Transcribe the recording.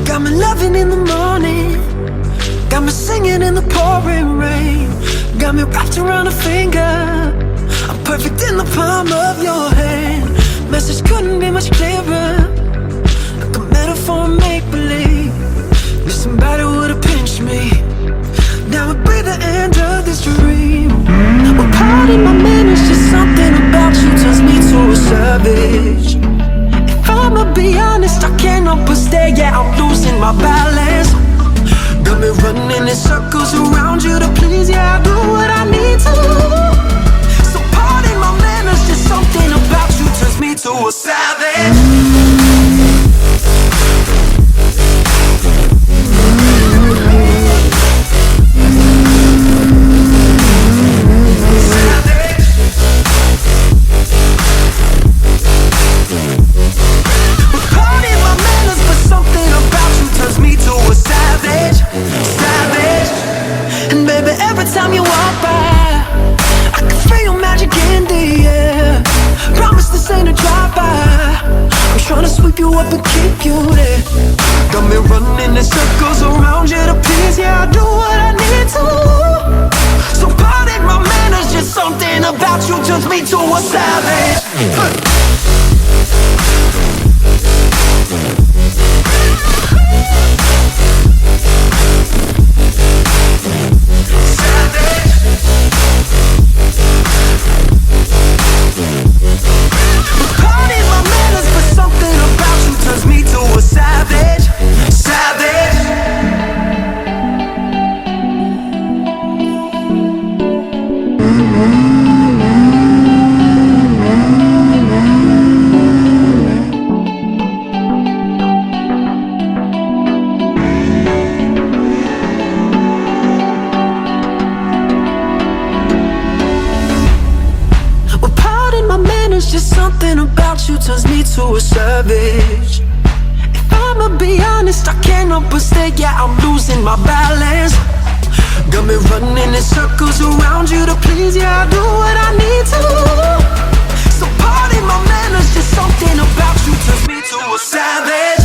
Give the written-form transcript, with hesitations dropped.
Got me loving in the morning, got me singing in the pouring rain, got me wrapped around a finger. I'm perfect in the palm of your hand. Message couldn't be much clearer, like a metaphor and make-believe. If somebody would've pinched me, now I'd breathe the end of this dream. Well, pardon my manners, just something about you turns me to a savage. If I'ma be honest, I can't help but stare, yeah, I'm losing my balance. Got me running in circles around you to please, yeah, I do what I need to. So pardon my manners, just something about you turns me to a savage. Time you walk by, I can feel your magic in the air. Promise this ain't a drive-by, I'm tryna sweep you up and keep you there. Got me running in circles around you to please, yeah, I do what I need to. So pardon my manners, just something about you turns me to a savage. Just something about you turns me to a savage. If I'ma be honest, I can't help but stare, yeah, I'm losing my balance. Got me running in circles around you to please, yeah, I do what I need to. So pardon my manners, just something about you turns me to a savage.